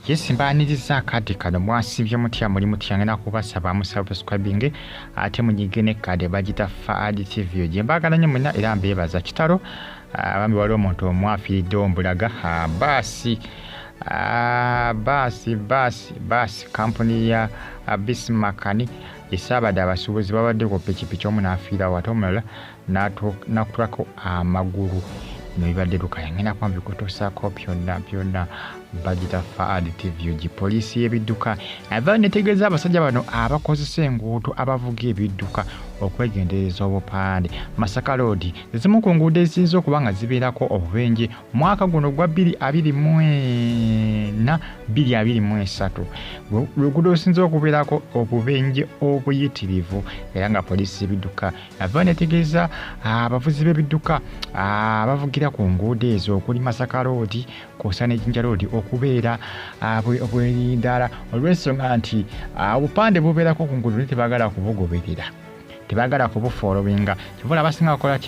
yesimbaniriza akadde kano mwasibye mutya muli mutya ngena kubasaba mu subscribing ate munyige ne kade bagita Faadi TV gye mbagala nnyo mwenna era mbeebaza Kitalo abambi waliwo omuntu omu afiiriddewo mbulaga basi kampuni ya Bismarckani esaabadde abasuubuzi babadde ku pikipiki omu n'afiirawo ate omulala n'akutulako amagulu bino bibadde lukaya ngenda kuba mbikutuusaako byonna bagita Faadi TV poliisi y'ebidduka ava netegeeza abasajja bano abakozesa enguudo abavuga ebidduka okwegendereza obupande Masaka Road ezimu ku nguudo eziyinza okuba nga zibeerako obubenje mwaka guno gwa 2024-2023 luguudo lusinza okubeerako obubenje obuyitirivu era nga poliisi y'ebidduka ava netegeeza abavuzi b'ebidduka abavugira ku nguudo ezo okuli Masaka Road kw'ossa ne Jinja Road okubeera obwerindala olw'ensonga nti obupande bubeerako ku nguudo tebaagala kubugoberera tebagala kubufollowinga kivula abasinga bakola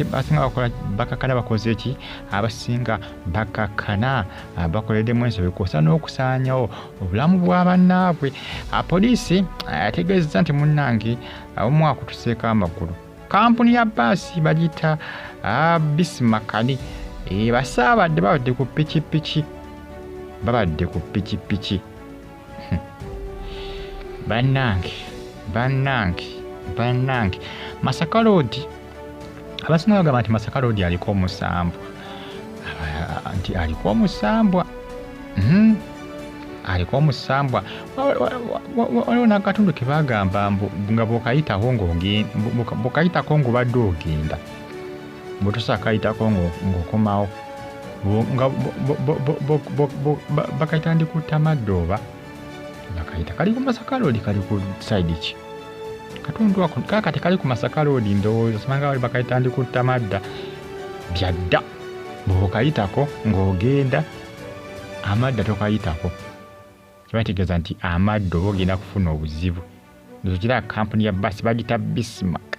bakakana bakoze ki abasinga bakakana bakoleddemu ensobi kw'ossa n'okusaanyawo obulamu bw'abannaabwe poliisi yategeezezza nti munnange omu Akutuseko amagulu kampuni ya baasi bagita Bismarckani basaabadde babadde ku pikipiki bannange Masaka Road abasinga bagamba nti Masaka Road aliko omusambwa aliko omusambwa waliwo n'akatundu ke bagamba nga bw'okayitako ng'obadde ogenda bw'otusa akayitako ng'okomawo bakayita ndi ku Tamadde oba bakayita kali ku Masaka Road kali ku side ki katundu ako kaka tekali ku Masaka Road ndowooza simanga bali bakayita ndi ku Tamadde byadda bw'okayitako ng'ogenda amadda tokayitako kibategeeza nti amadda oba ogenda kufuna obuzibu nzokira kampuni ya basi bagita Bismarck.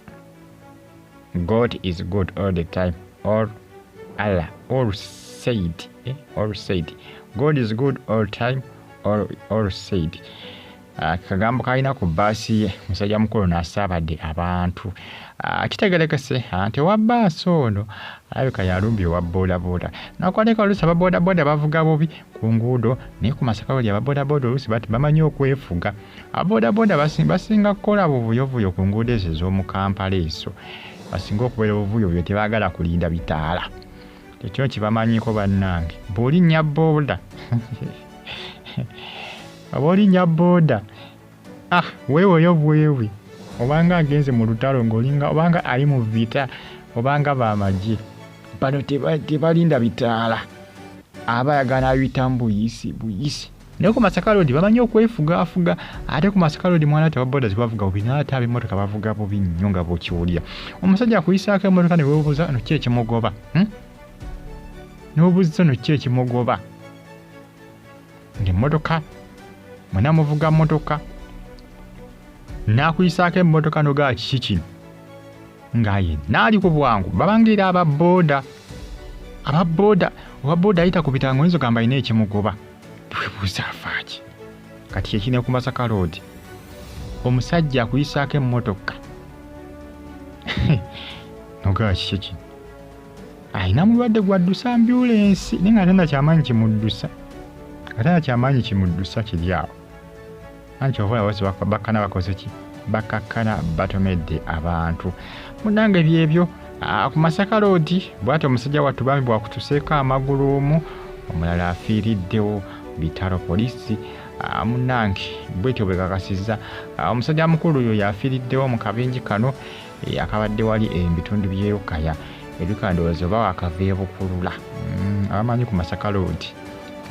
God is good all the time. All said. God is good all time. All said. Kagambo kalina ku baasi musajja mukulu n'asaabadde abantu. Kitegerekese nti wa baasi ono alabika yalumbye wa boodabooda. Nakwaleka oluusi ababoodabooda bavuga bubi ku nguudo naye ku Masaka Road ababoodabooda oluusi bamanyi okwefuga. Ababoodabooda basinga kukola buvuyovuyo ku nguudo ezo ez'omu Kampala ezo. Basinga okubeera obuvuyovuyo tebaagala kulinda bitaala. Ekyo kibamanyiiko bannange. Bw'olinnya booda abolinnya booda weewoyo bwewe obanga agenze mu lutalo ng'olinga obanga ali mu vita obanga bamagye bano tebalinda bitaala abayagala abiyitamu buyisi naye ku Masaka Road bamanyi okwefugafuga ate ku Masaka Road mwana tebaboda zibavuga bubi n'ate ab'emmotoka bavuga bubi nnyo nga bw'okiwulira omusajja akuyisaako emmotoka ne weebuuza no ki ekimugoba n'obuuza no ki ekimugoba ng'emmotoka mwena muvuga mmotoka n'akuyisaako emmotoka nogaa kiki kino ng'aye n'ali ku bwangu babangira ababooda owa ayita ku bitango oyinza ogamba alina ekimugoba twebuuza afaaki kati ekine ku Masaka Road omusajja akuyisaako emmotoka nogaa kiki kino alina mulwadde gwaddusa ambyulensi naye nga atana kyamaanyi kimuddusa kiri awo anti ovaola bose bakana bakoze ki bakakana batomedde abantu munnange byebyo ku Masaka Road bw'ati omusajja wattu bambi bwakutuseeko amagulu omu omulala afiiriddewo bitalo poliisi munnange bwetyo bwe kakasizza omusajja mukulu oyo yafiiriddewo mu kabenje kano akabadde wali ebitundu by'Erukaya ndowooza oba wakava ebukulula abamanyi ku Masaka Road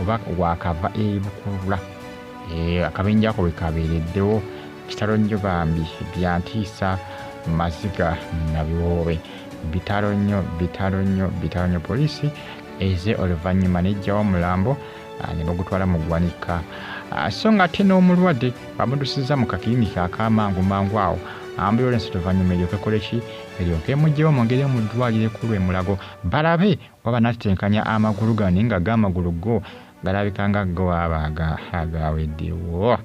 oba wakava ebukulula akabenje ako bwe kabeereddewo Kitalo nnyo bambi byantiisa Maziiga nabiwoobe bitalo nnyo poliisi eze oluvannyuma n'ejjawo omulambo ne bagutwala mu ggwanika so nga ate n'omulwadde bamuddusiza mu kakiriniki ak'amangu awo ambulensi oluvannyuma eryoke ekole ki eryoke emuggyewo mwongere mu ddwaliro ekkulu e Mulago balabe oba natetenkanya amagulu gano naye nga g'amagulu go galabika nga go abaga agaweddewo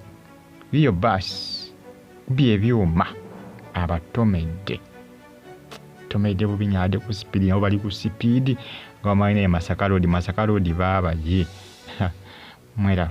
biyo basi byebyuma abatomedde bubinyade ku sipiidi nabo bali ku sipiidi nga bamalinaye Masaka Road babaye mwera